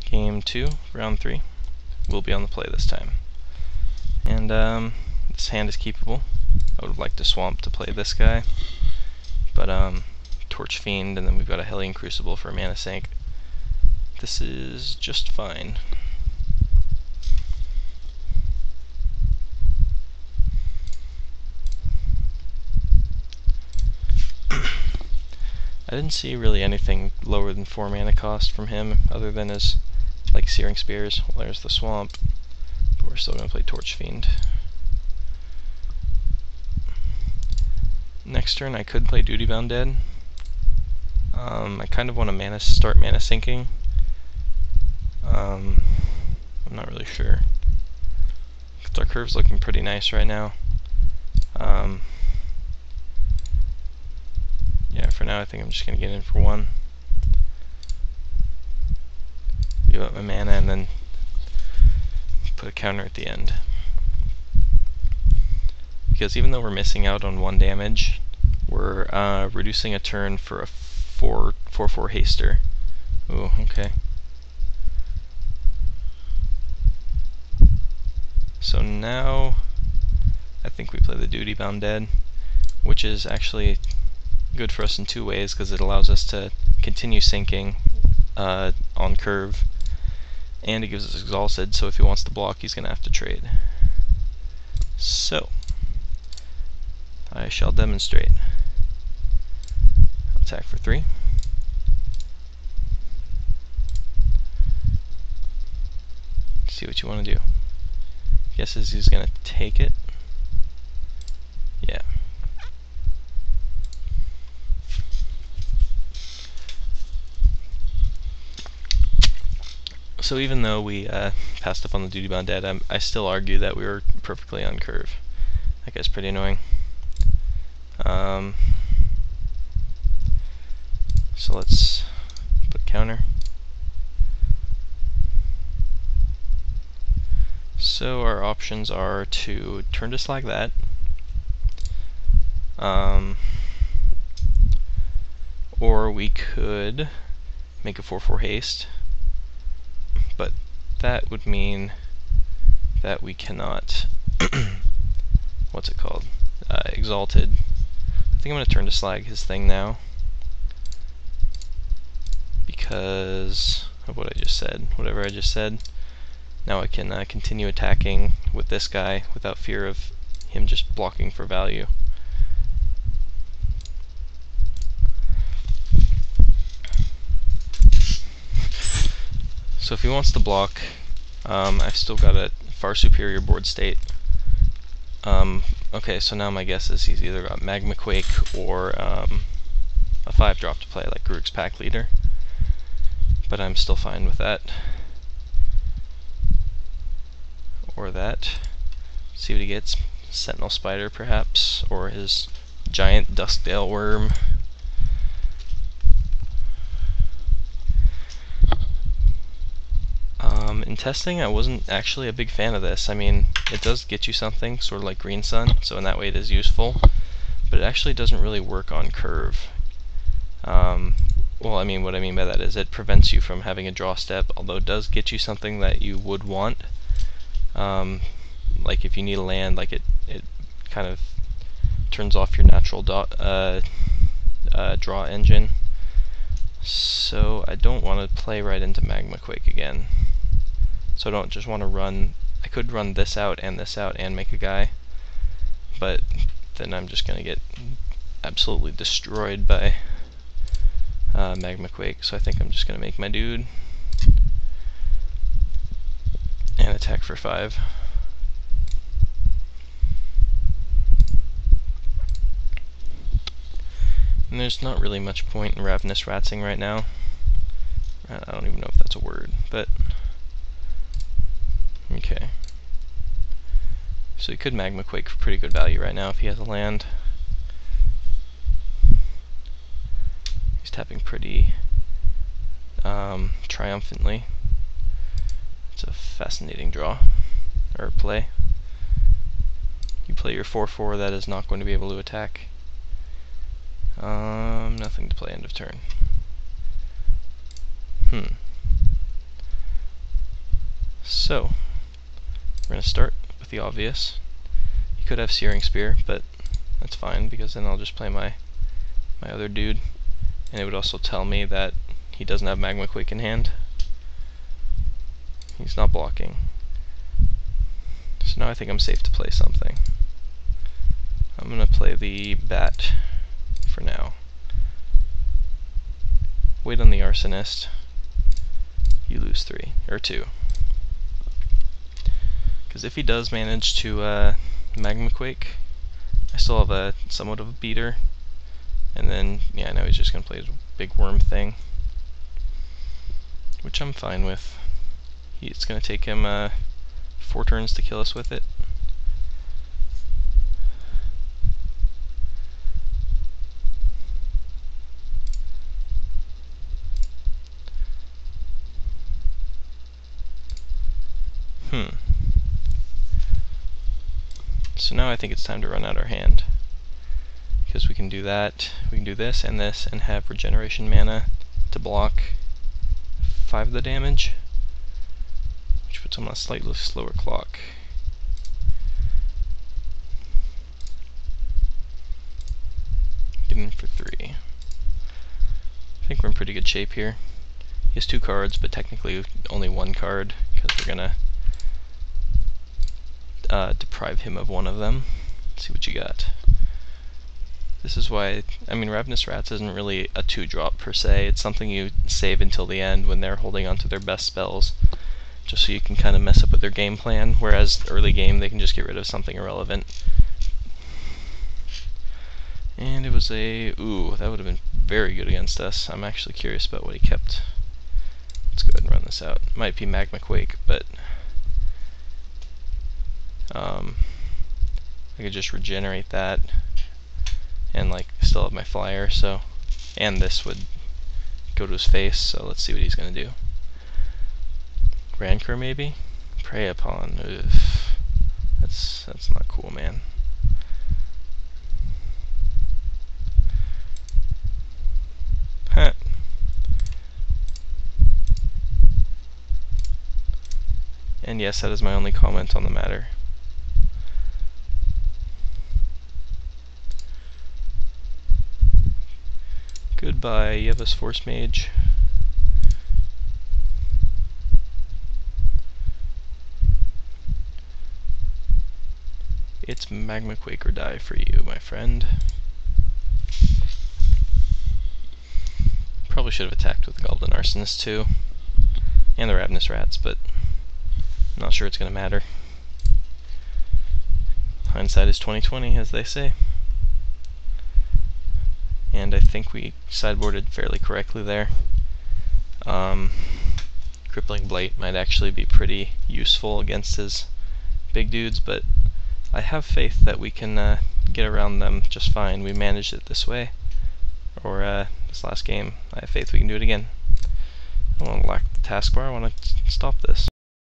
Game 2, round 3, will be on the play this time. And this hand is keepable. I would have liked to swamp to play this guy, but Torch Fiend, and then we've got a Hellion Crucible for a mana sink. This is just fine. I didn't see really anything lower than 4 mana cost from him, other than his like Searing Spears. Well, there's the swamp, but we're still going to play Torch Fiend. Next turn I could play Duty Bound Dead. I kind of want to start mana sinking. I'm not really sure. Our curve's looking pretty nice right now. Yeah, for now I think I'm just going to get in for 1. Give up my mana and then put a counter at the end. Because even though we're missing out on 1 damage, we're reducing a turn for a 4/4 haster. Ooh, okay. So now I think we play the Duty Bound Dead, which is actually good for us in 2 ways, because it allows us to continue sinking on curve, and it gives us Exhausted, so if he wants to block, he's going to have to trade. So, I shall demonstrate. Attack for 3. See what you want to do. Guesses he's going to take it. Yeah. So even though we passed up on the Duty Bound Dead, I still argue that we were perfectly on curve. That guy's pretty annoying. So let's put counter. So our options are to turn to slag that, or we could make a 4/4 haste, but that would mean that we cannot what's it called? Exalted. I think I'm going to turn to slag his thing now, because of what I just said, whatever I just said. Now I can continue attacking with this guy without fear of him just blocking for value. So if he wants to block, I've still got a far superior board state. Okay, so now my guess is he's either got Magma Quake or a 5-drop to play, like Grook's Pack Leader. But I'm still fine with that. Or that. See what he gets. Sentinel Spider, perhaps, or his giant Duskdale Worm. In testing, I wasn't actually a big fan of this. I mean, it does get you something, sort of like Green Sun, so in that way it is useful, but it actually doesn't really work on curve. Well, I mean, what I mean by that is it prevents you from having a draw step, although it does get you something that you would want. Like if you need a land, like it kind of turns off your natural draw engine. So I don't want to play right into Magma Quake again. So I don't just want to run. I could run this out and make a guy, but then I'm just going to get absolutely destroyed by Magma Quake. So I think I'm just going to make my dude and attack for 5. And there's not really much point in Ravenous Ratzing right now. I don't even know if that's a word, but okay. So he could Magma Quake for pretty good value right now if he has a land. He's tapping pretty triumphantly. It's a fascinating draw, or play. You play your 4/4 that is not going to be able to attack. Nothing to play end of turn. So, we're going to start with the obvious. You could have Searing Spear, but that's fine because then I'll just play my other dude, and it would also tell me that he doesn't have Magma Quake in hand. He's not blocking. So now I think I'm safe to play something. I'm going to play the Bat for now. Wait on the Arsonist. You lose 3, or 2. Because if he does manage to Magma Quake, I still have a somewhat of a beater. And then, yeah, now he's just going to play his big worm thing, which I'm fine with. It's going to take him 4 turns to kill us with it. So now I think it's time to run out our hand, because we can do that, we can do this, and have regeneration mana to block 5 of the damage, which puts him on a slightly slower clock. Get in for 3. I think we're in pretty good shape here. He has 2 cards, but technically only 1 card, because we're gonna deprive him of 1 of them. Let's see what you got. This is why, I mean, Ravenous Rats isn't really a 2-drop per se. It's something you save until the end when they're holding onto their best spells, just so you can kind of mess up with their game plan, whereas early game they can just get rid of something irrelevant. And it was a, ooh, that would have been very good against us. I'm actually curious about what he kept. Let's go ahead and run this out. It might be Magma Quake, but I could just regenerate that and like still have my flyer, so, and this would go to his face, so let's see what he's gonna do. Rancor maybe? Prey Upon. Ugh. That's not cool, man. Huh. And yes, that is my only comment on the matter. Goodbye, Yevas Force Mage. It's Magma Quake or die for you, my friend. Probably should have attacked with the Goblin Arsonist too, and the Ravenous Rats, but I'm not sure it's going to matter. Hindsight is 20/20, as they say. And I think we sideboarded fairly correctly there. Crippling Blight might actually be pretty useful against his big dudes, but I have faith that we can get around them just fine. We managed it this way, or this last game. I have faith we can do it again. I don't want to lack the taskbar, I want to stop this.